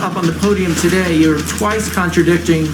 up on the podium today, you're twice contradicting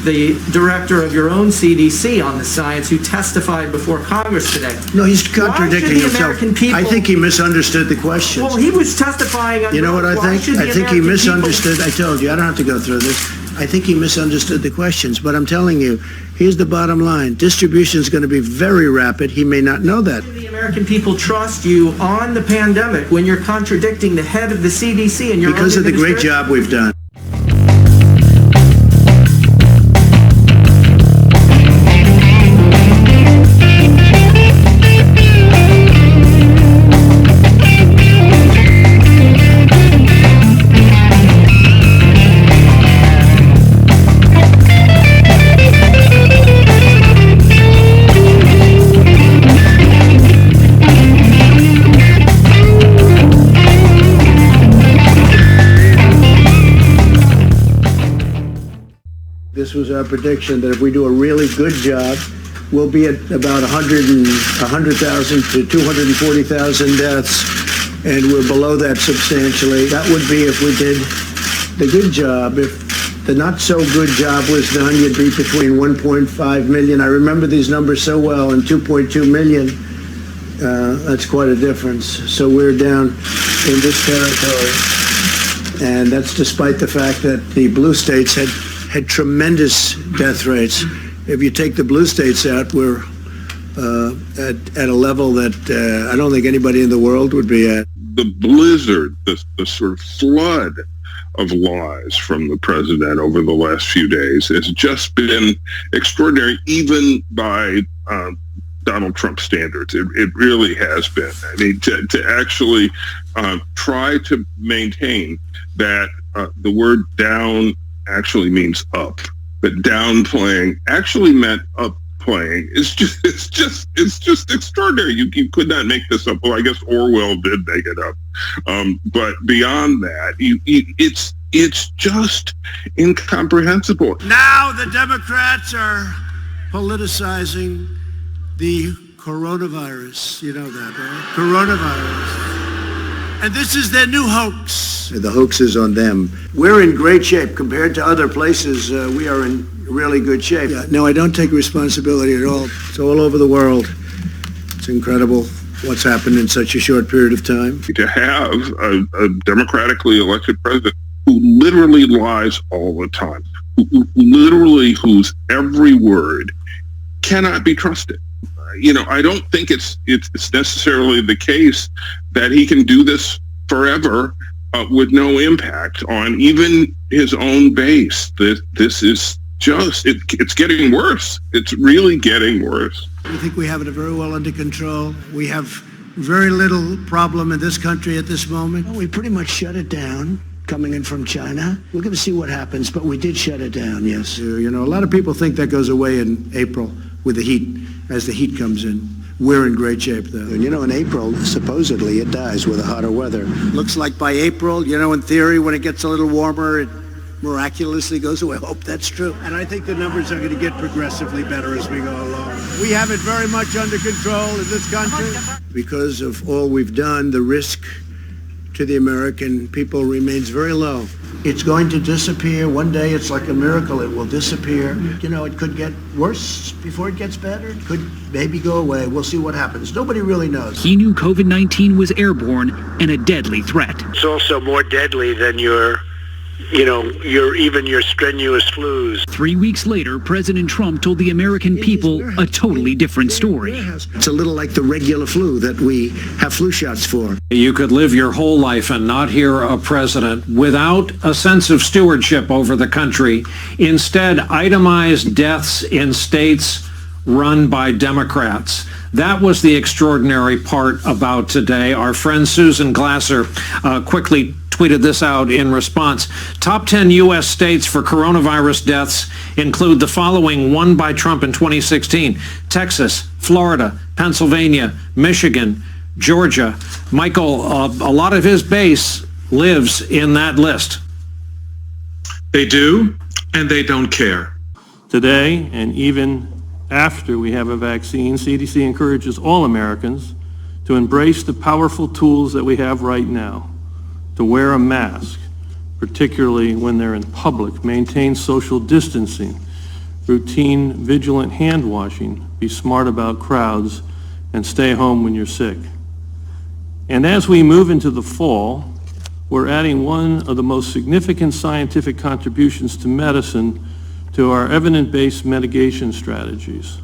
the director of your own CDC on the science who testified before Congress today. No, he's contradicting himself. People, I think he misunderstood the question. Well, he was testifying on... You know what I think? I think he misunderstood. I told you, I don't have to go through this. I think he misunderstood the questions, but I'm telling you, here's the bottom line. Distribution is going to be very rapid. He may not know that. The American people trust you on the pandemic when you're contradicting the head of the CDC and your because of the great job we've done. This was our prediction that if we do a really good job, we'll be at about 100,000 to 240,000 deaths, and we're below that substantially. That would be if we did the good job. If the not so good job was done, you'd be between 1.5 million. I remember these numbers so well, and 2.2 million. That's quite a difference. So we're down in this territory, and that's despite the fact that the blue states had tremendous death rates. If you take the blue states out, we're at a level that I don't think anybody in the world would be at. The blizzard, the sort of flood of lies from the president over the last few days has just been extraordinary, even by Donald Trump standards. It really has been. I mean, to actually try to maintain that the word down actually means up, but downplaying actually meant up playing. It's just extraordinary. You could not make this up. Well, I guess Orwell did make it up, but beyond that, it's just incomprehensible. Now the Democrats are politicizing the coronavirus. You know that, right? Coronavirus. And this is their new hoax. The hoax is on them. We're in great shape compared to other places. We are in really good shape. Yeah, no, I don't take responsibility at all. It's all over the world. It's incredible what's happened in such a short period of time. To have a democratically elected president who literally lies all the time, whose every word cannot be trusted. You know, I don't think it's necessarily the case that he can do this forever with no impact on even his own base. This is just, it's getting worse. It's really getting worse. I think we have it very well under control. We have very little problem in this country at this moment. Well, we pretty much shut it down. Coming in from China. We're going to see what happens, but we did shut it down, yes. You know, a lot of people think that goes away in April with the heat, as the heat comes in. We're in great shape, though. And you know, in April, supposedly it dies with the hotter weather. Looks like by April, you know, in theory, when it gets a little warmer, it miraculously goes away. I hope that's true. And I think the numbers are going to get progressively better as we go along. We have it very much under control in this country. Because of all we've done, the risk to the American people remains very low. It's going to disappear. One day it's like a miracle. It will disappear. You know, it could get worse before it gets better. It could maybe go away. We'll see what happens. Nobody really knows. He knew COVID-19 was airborne and a deadly threat. It's also more deadly than your strenuous flus. 3 weeks later, President Trump told the American people a totally different story. It's a little like the regular flu that we have flu shots for. You could live your whole life and not hear a president without a sense of stewardship over the country. Instead, itemized deaths in states run by Democrats. That was the extraordinary part about today. Our friend Susan Glasser quickly tweeted this out in response. Top 10 U.S. states for coronavirus deaths include the following won by Trump in 2016. Texas, Florida, Pennsylvania, Michigan, Georgia. Michael, a lot of his base lives in that list. They do, and they don't care. Today, and even after we have a vaccine, CDC encourages all Americans to embrace the powerful tools that we have right now, to wear a mask, particularly when they're in public. Maintain social distancing, routine vigilant hand washing, be smart about crowds, and stay home when you're sick. And as we move into the fall, we're adding one of the most significant scientific contributions to medicine to our evidence-based mitigation strategies,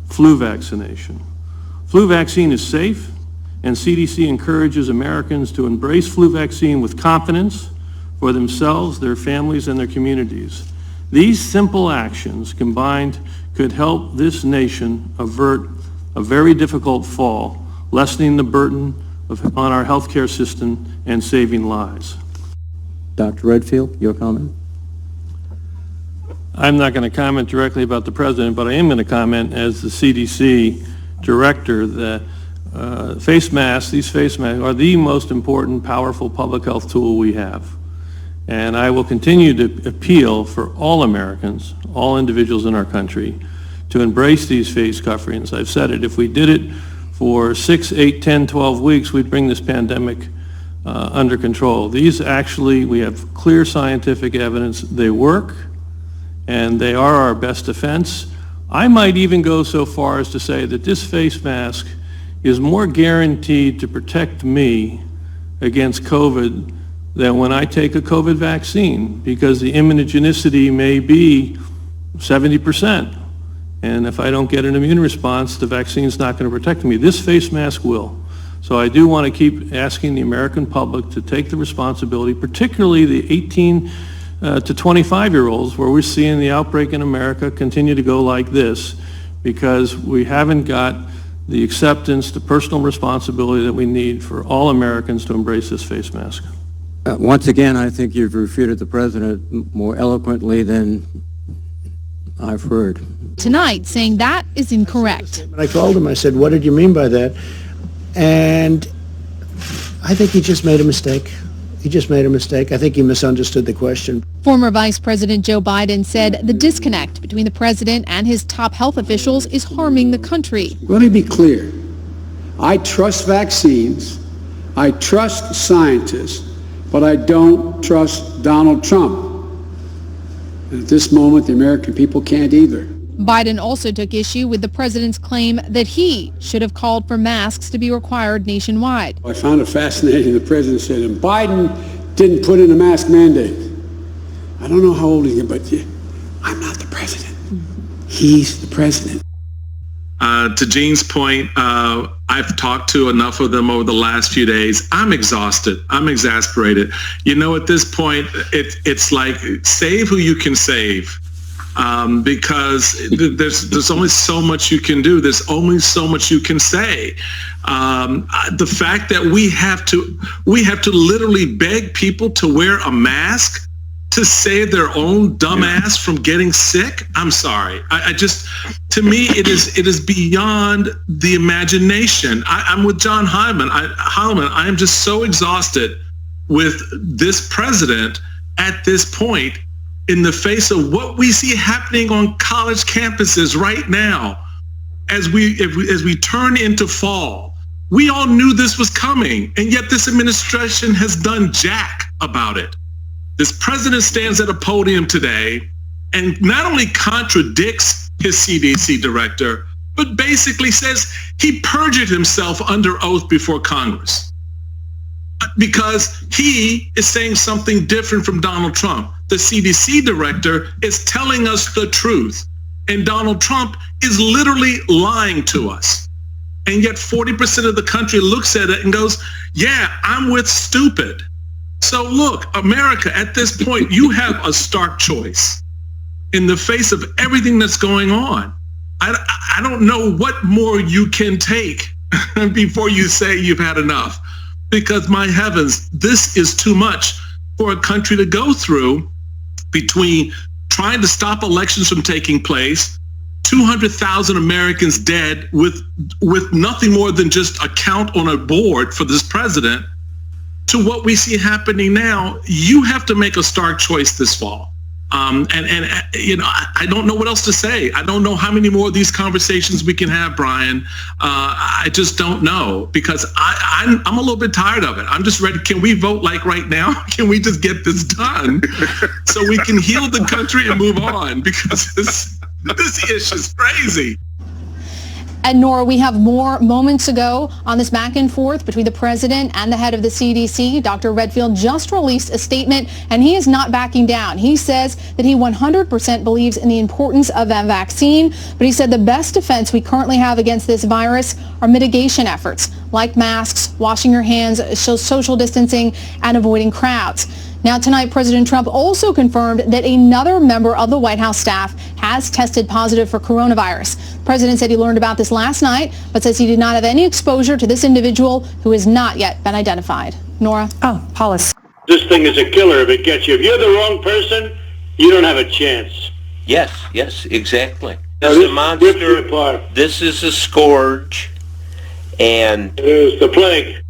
flu vaccination. Flu vaccine is safe, and CDC encourages Americans to embrace flu vaccine with confidence for themselves, their families, and their communities. These simple actions combined could help this nation avert a very difficult fall, lessening the burden on our healthcare system and saving lives. Dr. Redfield, your comment? I'm not going to comment directly about the president, but I am going to comment as the CDC director that face masks, these face masks are the most important, powerful public health tool we have. And I will continue to appeal for all Americans, all individuals in our country, to embrace these face coverings. I've said it, if we did it for 6, 8, 10, 12 weeks, we'd bring this pandemic under control. These actually, we have clear scientific evidence they work, and they are our best defense. I might even go so far as to say that this face mask is more guaranteed to protect me against COVID than when I take a COVID vaccine, because the immunogenicity may be 70%. And if I don't get an immune response, the vaccine's not going to protect me. This face mask will. So I do want to keep asking the American public to take the responsibility, particularly the 18 to 25-year-olds, where we're seeing the outbreak in America continue to go like this, because we haven't got the acceptance, the personal responsibility that we need for all Americans to embrace this face mask. Once again, I think you've refuted the president more eloquently than I've heard. Tonight, saying that is incorrect. I called him, I said, what did you mean by that? And I think he just made a mistake. He just made a mistake. I think he misunderstood the question. Former Vice President Joe Biden said the disconnect between the president and his top health officials is harming the country. Let me be clear. I trust vaccines. I trust scientists, but I don't trust Donald Trump. And at this moment, the American people can't either. Biden also took issue with the president's claim that he should have called for masks to be required nationwide. I found it fascinating the president said, and Biden didn't put in a mask mandate. I don't know how old he is, but I'm not the president. He's the president. To Gene's point, I've talked to enough of them over the last few days. I'm exhausted. I'm exasperated. You know, at this point, it's like save who you can save. Because there's only so much you can do. There's only so much you can say. The fact that we have to literally beg people to wear a mask to save their own dumbass from getting sick. I'm sorry. I just, to me, it is beyond the imagination. I'm with John Heilemann. I am just so exhausted with this president at this point, in the face of what we see happening on college campuses right now, as we turn into fall. We all knew this was coming, and yet this administration has done jack about it. This president stands at a podium today and not only contradicts his CDC director, but basically says he perjured himself under oath before Congress, because he is saying something different from Donald Trump. The CDC director is telling us the truth, and Donald Trump is literally lying to us. And yet 40% of the country looks at it and goes, yeah, I'm with stupid. So look, America, at this point, you have a stark choice in the face of everything that's going on. I don't know what more you can take before you say you've had enough, because my heavens, this is too much for a country to go through, between trying to stop elections from taking place, 200,000 Americans dead with nothing more than just a count on a board for this president, to what we see happening now. You have to make a stark choice this fall. I don't know what else to say. I don't know how many more of these conversations we can have, Brian. I just don't know, because I'm a little bit tired of it. I'm just ready. Can we vote like right now? Can we just get this done so we can heal the country and move on? Because this issue is crazy. And Nora, we have more moments ago on this back and forth between the president and the head of the CDC. Dr. Redfield just released a statement, and he is not backing down. He says that he 100% believes in the importance of that vaccine, but he said the best defense we currently have against this virus are mitigation efforts, like masks, washing your hands, social distancing, and avoiding crowds. Now tonight, President Trump also confirmed that another member of the White House staff has tested positive for coronavirus. The president said he learned about this last night, but says he did not have any exposure to this individual who has not yet been identified. Nora? Oh, Paulus. This thing is a killer if it gets you. If you're the wrong person, you don't have a chance. Yes, exactly. Now, This is a monster. apart. This is a scourge. And It is the plague.